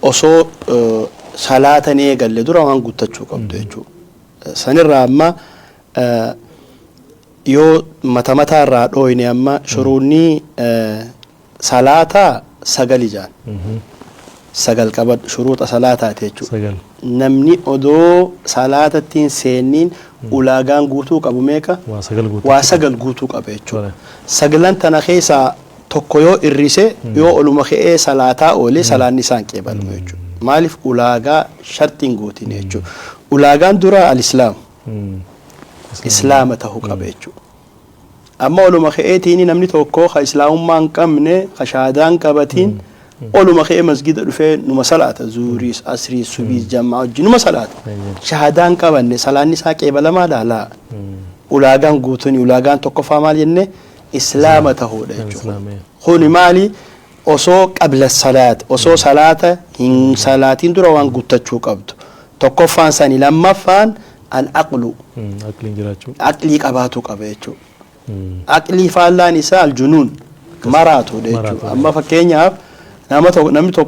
osoo salaatan eegalle dura waan guuttachuu qabdu jechuudha. Sanirraa amma yoo mata irraa dhooyne amma shuruunni salaataa sagal ijaan. Sagal qabad shuruuxa salaataati jechuudha. Namni odoo salaatattiin seenniin ulaagaan guutuu qabu meeqa? Waa sagal guutuu qaba jechuudha. Sagalan tana keessaa tokko yoo irrise yoo oluma ka'ee salaataa oolee salaanni isaan qeebalu jechuudha. Maaliif ulaagaa shartiin guutiin jechuudha. Ulaagaan dura al-islaam. Islaama ta'uu qaba jechuudha. Amma oluma ka'eetiin namni tokko ka islaamummaa hin qabne ka shahaadaan qabatiin oluma ka'ee masgida dhufee numa salaata zuuris asriis subiis jammaa wajjin numa salaata. Shahaadaan qabanne salaanni isaa qeebalamaa laalaa. Ulaagaan guutuun ulaagaan tokkoffaa maal jenne islaama ta'uudha jechuudha. Kuni maali osoo qabla salaat osoo salaata hin salaatiin dura waan guuttachuu qabdu. Tokkoffaan sani lammaffaan al-aqlu. Aqlii qabaatu qaba jechuudha. Aqlii faallaan isaa al-junuun maraatu jechuudha. Amma fakkeenyaaf namni tokko